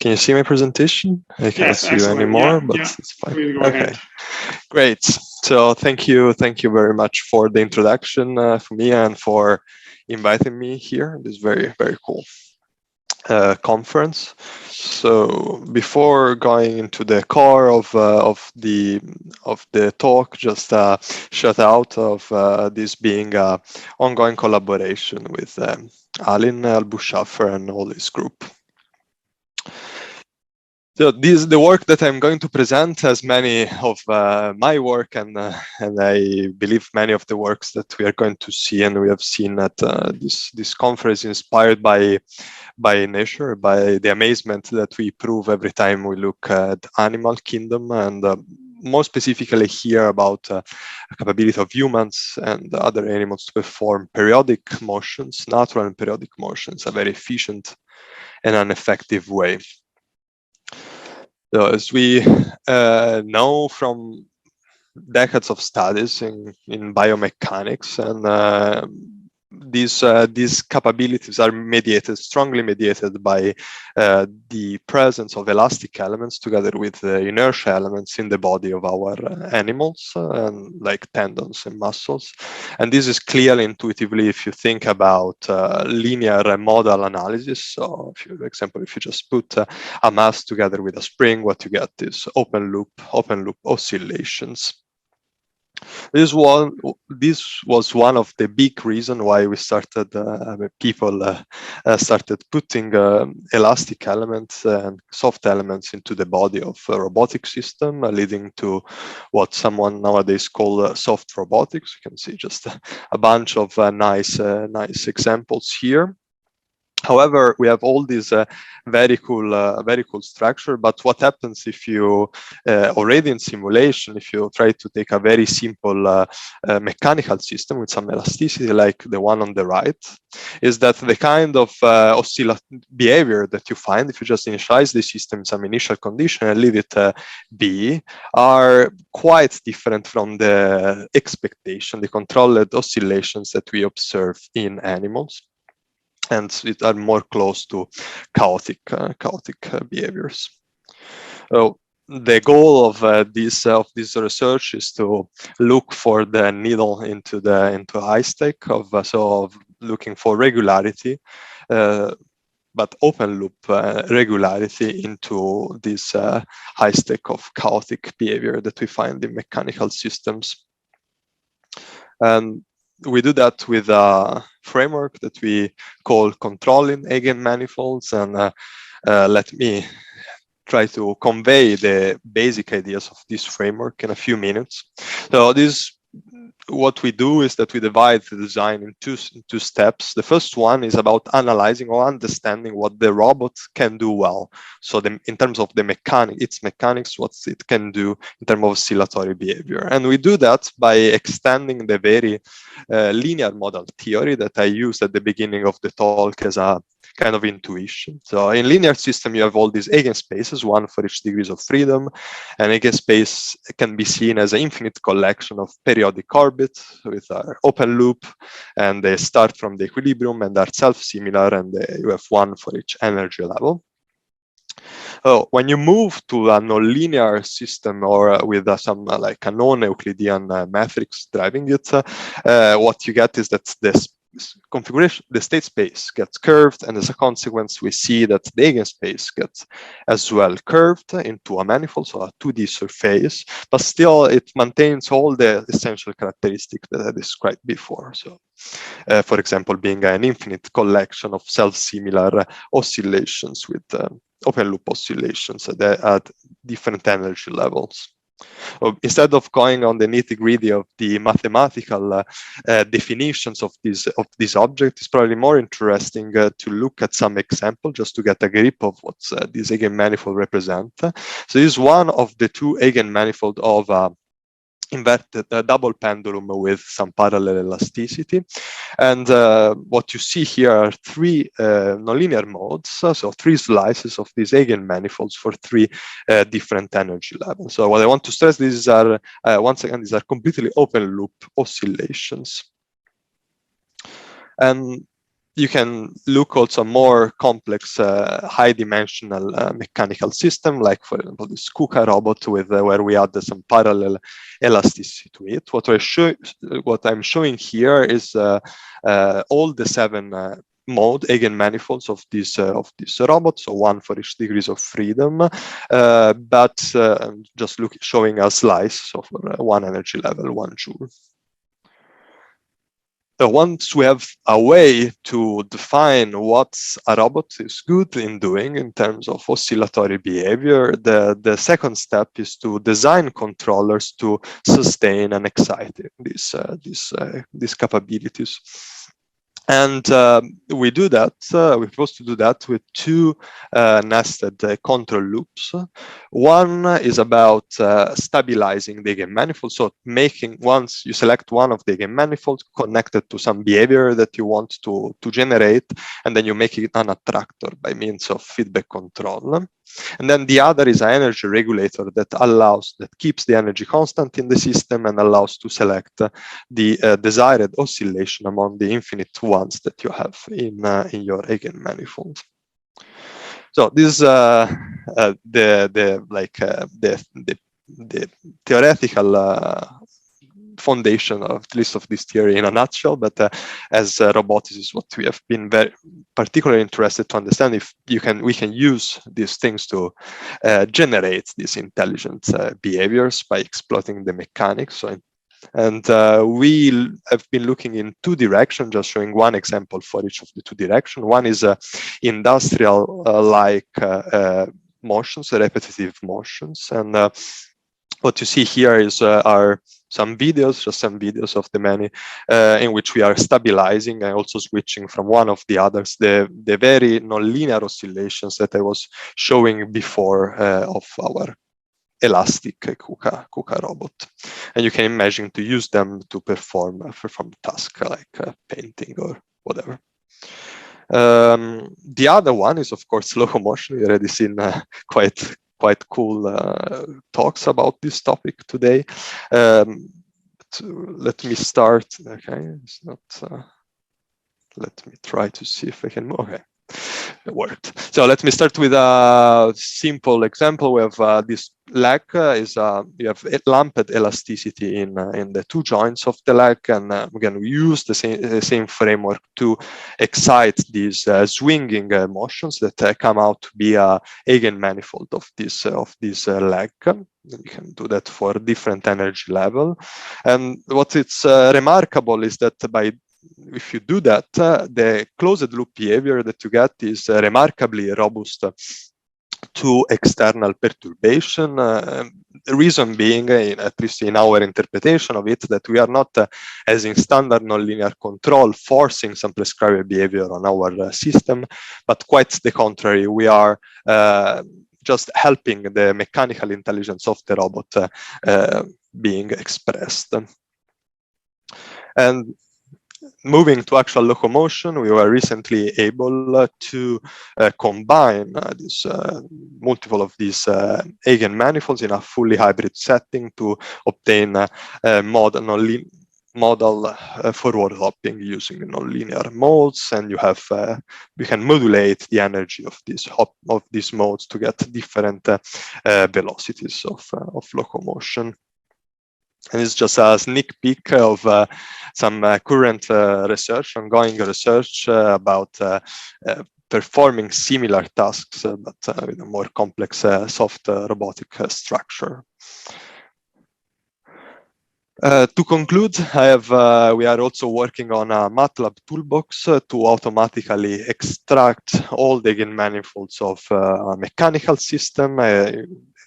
Can you see my presentation? I cannot see you anymore, but it's fine. Okay, great. So thank you very much for the introduction for me and for inviting me here. This very cool conference. So before going into the core of the talk, just a shout out of this being an ongoing collaboration with Alin Al-Bushaffer and all his group. So the work that I'm going to present has many of my work and I believe many of the works that we are going to see and we have seen at this conference inspired by nature, by the amazement that we prove every time we look at animal kingdom, and more specifically here about capability of humans and other animals to perform periodic motions, natural and periodic motions, a very efficient and an effective way. So as we know from decades of studies in biomechanics, and these capabilities are strongly mediated by the presence of elastic elements together with inertia elements in the body of our animals, like tendons and muscles. And this is clearly intuitively if you think about linear modal analysis. So, for example, if you just put a mass together with a spring, what you get is open loop oscillations. This was one of the big reasons why we started, people started putting elastic elements and soft elements into the body of a robotic system, leading to what someone nowadays call soft robotics. You can see just a bunch of nice examples here. However, we have all these very cool structure. But what happens if you already in simulation, if you try to take a very simple mechanical system with some elasticity, like the one on the right, is that the kind of oscillatory behavior that you find if you just initialize the system in some initial condition and leave it be, are quite different from the expectation, the controlled oscillations that we observe in animals, and it are more close to chaotic behaviors. So the goal of this research is to look for the needle into haystack of looking for regularity, but open loop regularity into this haystack of chaotic behavior that we find in mechanical systems. And we do that with a framework that we call controlling eigenmanifolds, and let me try to convey the basic ideas of this framework in a few minutes. So what we do is that we divide the design in two steps. The first one is about analyzing or understanding what the robot can do well. So in terms of the its mechanics, what it can do in terms of oscillatory behavior. And we do that by extending the very linear model theory that I used at the beginning of the talk as a kind of intuition. So in linear system, you have all these eigenspaces, one for each degrees of freedom. And eigenspace can be seen as an infinite collection of periodic orbits with our open loop, and they start from the equilibrium and are self-similar, and you have one for each energy level. When you move to a nonlinear system or with some like a non-Euclidean matrix driving it, what you get is that this configuration, the state space gets curved, and as a consequence, we see that the eigenspace gets as well curved into a manifold, so a 2D surface, but still it maintains all the essential characteristics that I described before. So, for example, being an infinite collection of self-similar oscillations with open loop oscillations at different energy levels. Instead of going on the nitty-gritty of the mathematical definitions of this object, it's probably more interesting to look at some example just to get a grip of what this eigenmanifold represent. So this is one of the two eigenmanifold of inverted double pendulum with some parallel elasticity. And what you see here are three nonlinear modes, so three slices of these eigenmanifolds for three different energy levels. So what I want to stress, these are, once again, these are completely open loop oscillations. And you can look also more complex, high-dimensional mechanical system, like for example this KUKA robot with where we add some parallel elasticity to it. What I'm showing here is all the 7 mode eigenmanifolds of this robot, so 1 for each degrees of freedom, but just showing a slice, so for 1 energy level, 1 joule. So once we have a way to define what a robot is good in doing in terms of oscillatory behavior, the second step is to design controllers to sustain and excite these capabilities. And we do that, we're supposed to do that with 2 nested control loops. One is about stabilizing the eigenmanifold, so once you select one of the eigenmanifolds connected to some behavior that you want to generate, and then you make it an attractor by means of feedback control. And then the other is an energy regulator that keeps the energy constant in the system and allows to select the desired oscillation among the infinite ones that you have in your eigenmanifold. So this is the theoretical foundation of at least of this theory in a nutshell, but as robotics is what we have been very particularly interested to understand, if we can use these things to generate these intelligent behaviors by exploiting the mechanics. So, and we have been looking in 2 directions, just showing one example for each of the 2 directions. One is industrial like motions, repetitive motions, and what you see here is are some videos of the many in which we are stabilizing and also switching from one of the others, the very nonlinear oscillations that I was showing before of our elastic KUKA robot. And you can imagine to use them to perform tasks like painting or whatever. The other one is, of course, locomotion. We already seen quite cool talks about this topic today. Let me start. Okay, it's not. Let me try to see if I can move. Okay, it worked. So let me start with a simple example. We have this leg you have lumped elasticity in the 2 joints of the leg, and again we use the same framework to excite these swinging motions that come out to be a eigenmanifold of this leg. We can do that for different energy level, and what it's remarkable is that if you do that, the closed loop behavior that you get is remarkably robust to external perturbation. The reason being, at least in our interpretation of it, that we are not, as in standard nonlinear control, forcing some prescribed behavior on our system, but quite the contrary. We are just helping the mechanical intelligence of the robot being expressed. And moving to actual locomotion, we were recently able to combine multiple of these eigenmanifolds in a fully hybrid setting to obtain modal forward hopping using nonlinear modes, and we can modulate the energy of these modes to get different velocities of locomotion. And it's just a sneak peek of some current ongoing research about performing similar tasks, but with a more complex soft robotic structure. To conclude, we are also working on a MATLAB toolbox to automatically extract all the eigenmanifolds of a mechanical system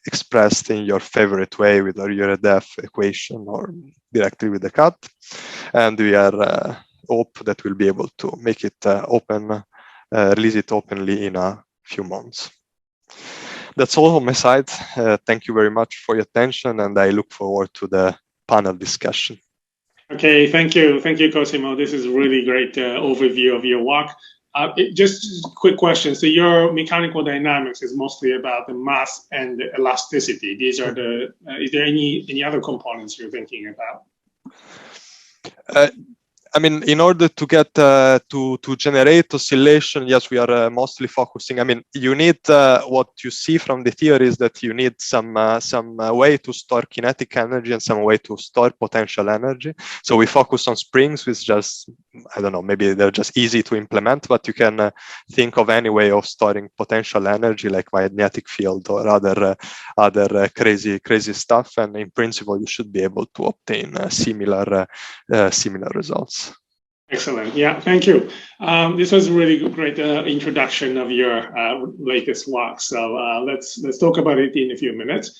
expressed in your favorite way with your def equation or directly with the CAD. And we are hope that we'll be able to make it release it openly in a few months. That's all on my side. Thank you very much for your attention, and I look forward to the panel discussion. Okay, thank you, Cosimo. This is a really great overview of your work. Just a quick question. So your mechanical dynamics is mostly about the mass and the elasticity. These are is there any other components you're thinking about? I mean, in order to get to generate oscillation, yes, we are mostly focusing. I mean, you need what you see from the theory is that you need some way to store kinetic energy and some way to store potential energy. So we focus on springs, which just, I don't know, maybe they're just easy to implement, but you can think of any way of storing potential energy like magnetic field or other crazy stuff. And in principle, you should be able to obtain similar results. Excellent. Yeah, thank you. This was a really great introduction of your latest work. So let's talk about it in a few minutes.